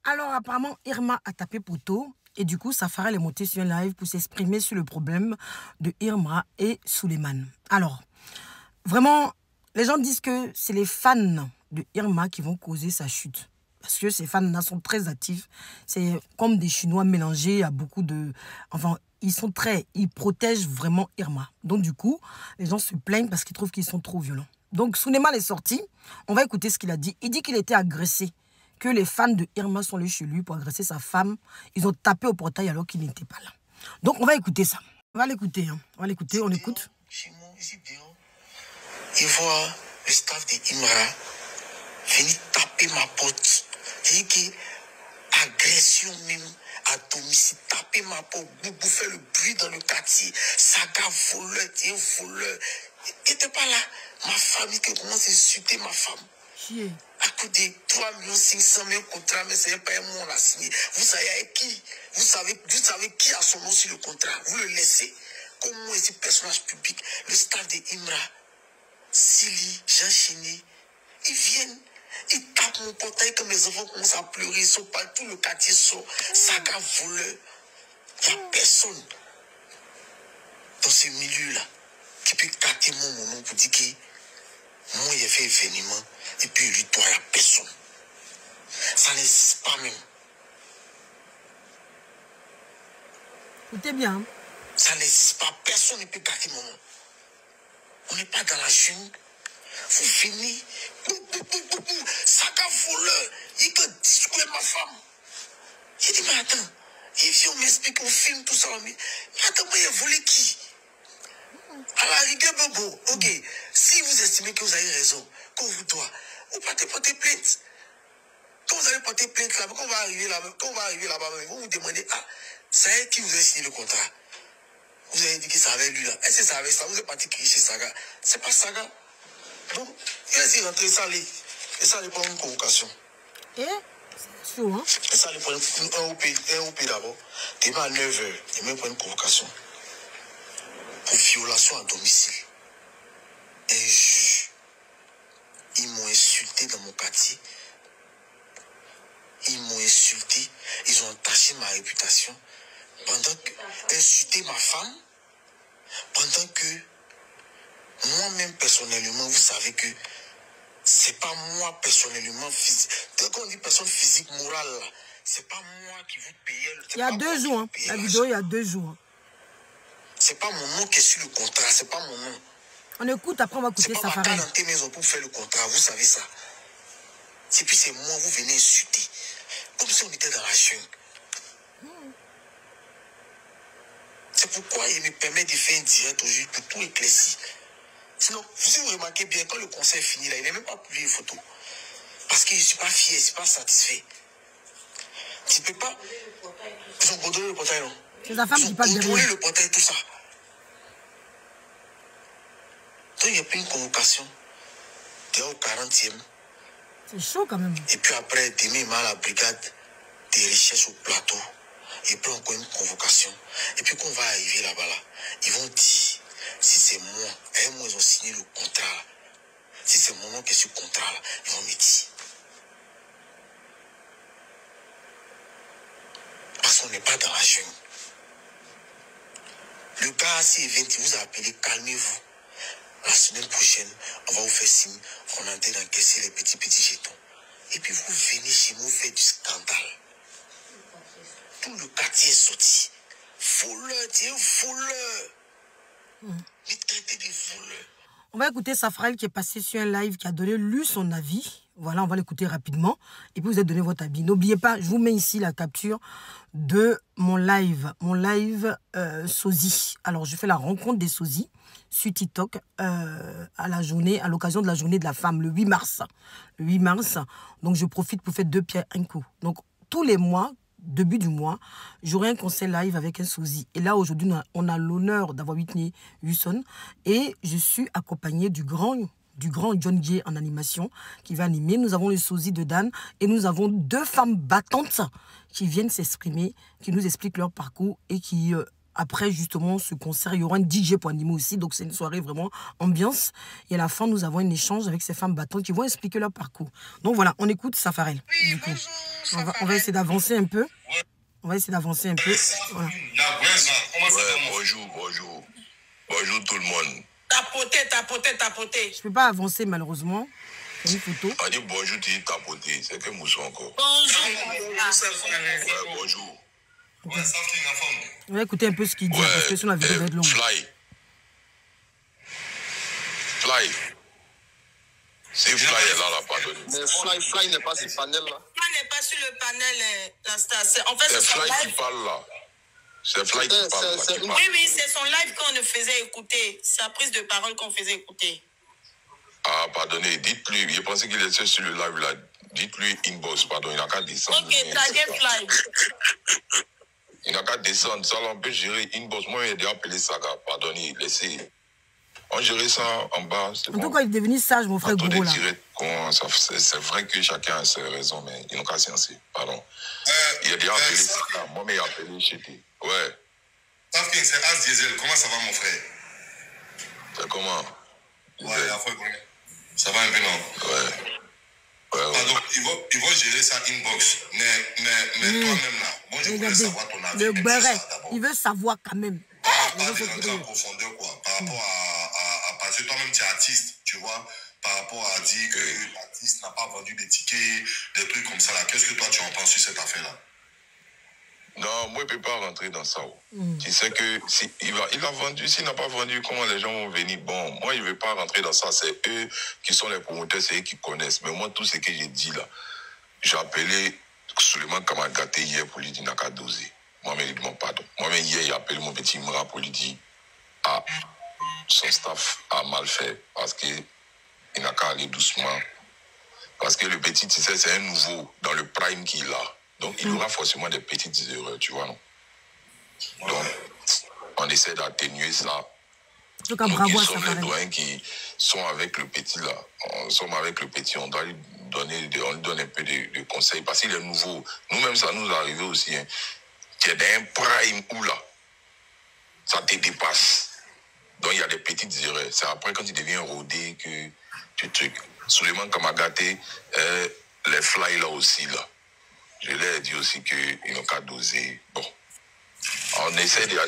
Alors, apparemment, Irma a tapé poteau. Et du coup, Safarel est monté sur un live pour s'exprimer sur le problème de Irma et Suleiman. Alors, vraiment, les gens disent que c'est les fans de Irma qui vont causer sa chute. Parce que ces fans-là sont très actifs. C'est comme des Chinois mélangés à beaucoup de... Enfin, ils protègent vraiment Irma. Donc, du coup, les gens se plaignent parce qu'ils trouvent qu'ils sont trop violents. Donc, Suleiman est sorti. On va écouter ce qu'il a dit. Il dit qu'il était agressé. Que les fans de Irma sont allés chez lui pour agresser sa femme. Ils ont tapé au portail alors qu'il n'était pas là. Donc, on va écouter ça. On va l'écouter. Hein. On va l'écouter, on écoute. Chez moi, ici dehors, il voit le staff de Imra venir taper ma porte. C'est-à-dire que agression même à domicile, taper ma porte, bouffer le bruit dans le quartier, saga voleur, t'es un voleur. Il n'était pas là. Ma famille qui commence à insulter ma femme. Chier. À coup de 3 500 000 contrats, mais ce n'est pas un mot on a signé. Vous savez avec qui? Vous savez qui a son nom sur le contrat? Vous le laissez. Comme moi, ce personnage public, le staff de Imra, Sili, Jean Chéné, ils viennent, ils tapent mon portail comme les enfants commencent à pleurer, ils sont pas, tout le quartier sort, saga voleur. Il n'y a personne dans ce milieu-là qui peut capter mon nom pour dire que moi, j'ai fait événement et puis lui, toi, il n'y a personne. Ça n'existe pas même. Écoutez bien. Ça n'existe pas. Personne ne peut capter mon nom. On n'est pas dans la jungle. Vous venez. Saga voleur. Il peut discuter ma femme. J'ai dit, mais attends. Il vient, on m'explique, on filme tout ça. Mais attends, moi, il a volé qui? À la rigueur, Bobo, ok. Si vous estimez que vous avez raison, qu'on vous doit, vous partez porter plainte. Quand vous allez porter plainte là-bas, quand on va arriver là-bas, vous vous demandez, ah, c'est qui vous a signé le contrat? Vous avez dit que ça avait lui là. Est-ce que ça avait ça? Vous êtes parti crier chez Saga. C'est pas Saga. Donc, il a essayé rentrer ça allait. Et ça allait prendre une convocation. Et c'est chaud, hein? Et ça allait prendre un OP d'abord. Demain à 9h, il me prend une convocation. Pour violation à domicile. Un juge. Ils m'ont insulté dans mon quartier. Ils m'ont insulté. Ils ont entaché ma réputation. Pendant que... Insulté ma femme. Pendant que... Moi-même, personnellement, vous savez que... C'est pas moi, personnellement, physique. Quand on dit personne physique, morale, là, c'est pas moi qui vous paye. Il y a 2 jours, hein. La vidéo, il y a 2 jours. C'est pas mon nom qui est sur le contrat, c'est pas mon nom. On écoute, après on va écouter Safarel. C'est pas ma carte dans maison pour faire le contrat, vous savez ça. Et puis c'est moi, vous venez insulter. Comme si on était dans la jungle. C'est pourquoi il me permet de faire un direct au juge pour tout éclaircir. Sinon, si vous remarquez bien, quand le conseil est fini là, il n'a même pas publié une photo. Parce que je ne suis pas fier, je ne suis pas satisfait. Tu ne peux pas... Ils ont contrôlé le portail, non? C'est sa femme qui parle derrière. Ils ont contrôlé le portail, tout ça. Donc il n'y a plus une convocation. Tu es au 40e. C'est chaud quand même. Et puis après, demain, il m'a à la brigade des recherches au plateau. Et puis encore une convocation. Et puis quand on va arriver là-bas, là, ils vont dire, si c'est moi, et moi, ils ont signé le contrat. Si c'est mon nom qui est sur le contrat, là, ils vont me dire. Parce qu'on n'est pas dans la jungle. Le gars, s'il vient, il vous a appelé, calmez-vous. La semaine prochaine, on va vous faire signe qu'on est en train d'encaisser les petits jetons. Et puis vous venez chez nous faire du scandale. Tout le quartier est sorti. Voleur, tu es un voleur. Il traité de voleur. On va écouter Safarel qui est passé sur un live, qui a donné lui son avis. Voilà, on va l'écouter rapidement. Et puis vous allez donner votre avis. N'oubliez pas, je vous mets ici la capture de mon live. Mon live sosie. Alors, je fais la rencontre des sosies sur TikTok à l'occasion de la journée de la femme, le 8 mars. Le 8 mars. Donc, je profite pour faire 2 pierres un coup. Donc, tous les mois, début du mois, j'aurai un conseil live avec un sosie. Et là, aujourd'hui, on a l'honneur d'avoir Whitney Houston. Et je suis accompagnée du grand John Jay en animation qui va animer. Nous avons le sosie de Dan et nous avons 2 femmes battantes qui viennent s'exprimer, qui nous expliquent leur parcours et qui après justement ce concert, il y aura un DJ pour animer aussi. Donc c'est une soirée vraiment ambiance. Et à la fin, nous avons un échange avec ces femmes battantes qui vont expliquer leur parcours. Donc voilà, on écoute Safarel. Oui, Du coup, bonjour, on va essayer d'avancer un peu. On va essayer d'avancer un peu. Voilà. Bonjour. Bonjour tout le monde. Tapoter. Je ne peux pas avancer malheureusement. C'est une photo. On dit bonjour, tu dis tapoter. C'est que mousson encore. Bonjour. On va écouter un peu ce qu'il dit parce que sinon la vidéo va être longue. Fly. C'est Fly est là, pardon. Mais Fly n'est pas sur le panel là. Fly n'est pas sur le panel, la star. En fait, c'est son Fly live. qui parle là. C'est Fly qui parle là. Oui, c'est son live qu'on nous faisait écouter. Sa prise de parole qu'on faisait écouter. Ah, pardonnez, dites-lui. Je pensais qu'il était sur le live là. Dites-lui inbox, pardon. Il n'a qu'à descendre. Ok, taguez Fly. Il n'a qu'à descendre. Ça, on peut gérer inbox. Moi, j'ai déjà appelé Saga. Pardonnez, laissez. On gérait ça en bas. En tout cas, il est devenu sage, mon frère Goro là. C'est vrai que chacun a ses raisons, mais ils n'ont qu'à sciencer. Pardon. Il a déjà appelé Saga. Moi, mais il a appelé Chété. Ouais. Safkin, c'est As Diesel. Comment ça va, mon frère? C'est comment? Ouais, la fois, ça va un peu, non? Ouais. Pardon, ils vont gérer ça inbox. Mais toi-même là, moi je voulais savoir ton avis. Le béret, il veut savoir quand même. Pas de rentrer en profondeur, quoi. Par rapport à parce que toi-même tu es artiste, tu vois. Par rapport à dire que l'artiste n'a pas vendu des tickets, des trucs comme ça là. Qu'est-ce que toi tu en penses sur cette affaire-là? Non, moi, je ne peux pas rentrer dans ça. Tu sais que si il a vendu, s'il n'a pas vendu, comment les gens vont venir? Bon, moi, je ne vais pas rentrer dans ça. C'est eux qui sont les promoteurs, c'est eux qui connaissent. Mais moi, tout ce que j'ai dit là, j'ai appelé Suleiman Kamagaté hier pour lui dire qu'il n'a qu'à doser. Moi-même, il demande pardon. Moi-même, hier, j'ai appelé mon petit Mra pour lui dire son staff a mal fait parce qu'il n'a qu'à aller doucement. Parce que le petit, tu sais, c'est un nouveau dans le prime qu'il a. Donc, il aura forcément des petites erreurs, tu vois, non? Donc, on essaie d'atténuer ça. En tout cas, bravo à ça. Ça. Les doyens qui sont avec le petit, là. On sommes avec le petit, on doit lui donner, on lui donne un peu de conseils parce qu'il est nouveau. Nous-mêmes, ça nous arrive aussi. Hein. Tu es dans un prime où, là, ça te dépasse. Donc, il y a des petites erreurs. C'est après, quand tu deviens rodé, que tu trucs. Suleiman Kamagaté, les fly, là aussi, là. Je leur ai dit aussi qu'ils n'ont qu'à doser. Bon, on essaie de...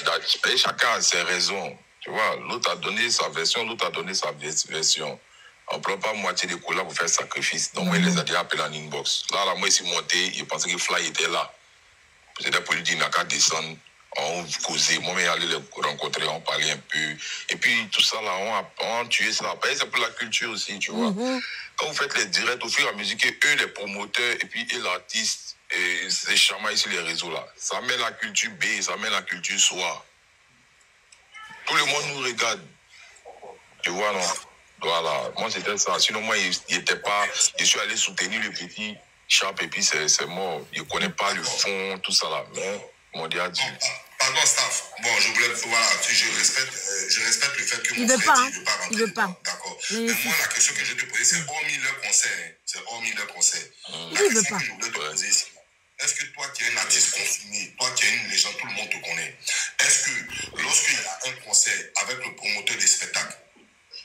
Chacun a ses raisons. Tu vois, l'autre a donné sa version, l'autre a donné sa version. On ne prend pas moitié des colas pour faire sacrifice. Donc, moi, il les a déjà appelés en inbox. Là, moi, ils sont montés, ils pensaient que Fly était là. C'était pour lui dire, il n'a qu'à descendre. On causait. Moi, mais aller les rencontrer, on parlait un peu. Et puis, tout ça, là, on a tué ça. Après, c'est pour la culture aussi, tu vois. Quand vous faites les directs, au fur et à mesure que eux, les promoteurs, et puis eux, l'artiste, et c'est chamaille sur les réseaux là. Ça met la culture B, ça met la culture soir. Tout le monde nous regarde. Tu vois, non? Voilà. Moi, c'était ça. Sinon, moi, il était pas... Je suis allé soutenir le petit Sharp et puis c'est mort. Je ne connais pas le fond, tout ça là. Mais, mon Dieu a dit... Pardon, staff. Bon, je voulais... Voilà, je respecte le fait que mon frère dit il ne veut pas rentrer. Il veut pas. D'accord. Mais moi, la question que je vais te poser, c'est hormis leur concert. Hein. C'est hormis leur concert. La Il veut question pas. que je voulais te poser ici. Est-ce que toi qui es un artiste confiné, toi qui es une légende, tout le monde te connaît, est-ce que lorsqu'il y a un concert avec le promoteur des spectacles,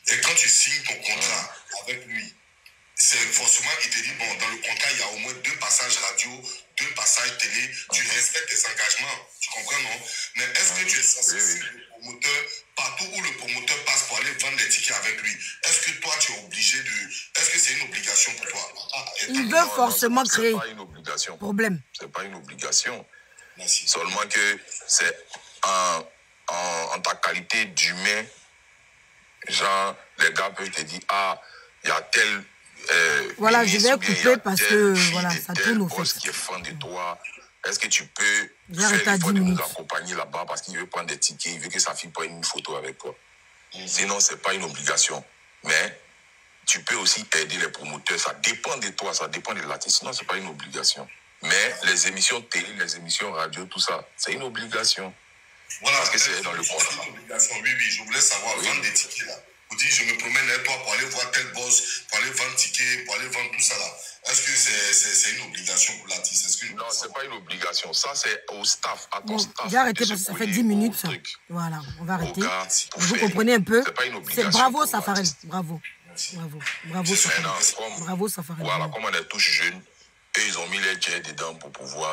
et quand tu signes ton contrat avec lui, c'est forcément, il te dit, bon, dans le contrat, il y a au moins 2 passages radio, 2 passages télé, tu respectes tes engagements, tu comprends, non? Mais est-ce que tu es censé signer le promoteur partout où le promoteur passe pour aller vendre des tickets avec lui? Est-ce que toi, tu es obligé de... Est-ce que c'est une obligation pour toi? Il veut forcément créer pas une obligation. Problème. C'est pas une obligation. Merci. Seulement que c'est en ta qualité d'humain, genre, les gars peuvent te dire, il y a tel... voilà, je vais couper parce que voilà, ça tourne au fait. Qui est fan de toi. Est-ce que tu peux faire l'effort de nous accompagner là-bas parce qu'il veut prendre des tickets, il veut que sa fille prenne une photo avec toi. Sinon, c'est pas une obligation. Mais tu peux aussi aider les promoteurs. Ça dépend de toi, ça dépend de l'artiste. Sinon, c'est pas une obligation. Mais les émissions télé, les émissions radio, tout ça, c'est une obligation. Voilà, parce que c'est dans le contrat. Oui, je voulais savoir, vendre des tickets là. Pour dire, je me promène avec toi pour aller voir tel boss, pour aller vendre ticket, pour aller vendre tout ça là. Est-ce que c'est une obligation pour l'artiste? Non, c'est pas une obligation. Ça, c'est au staff, à ton Bon, staff. j'ai arrêté parce que ça fait 10 minutes. Ça. Voilà, on va arrêter. Vous comprenez un peu? C'est bravo, Safarel. Bravo. Bravo. Bravo, Safarel. Bravo, Safarel. Voilà, comme on est tous jeunes, et ils ont mis les jets dedans pour pouvoir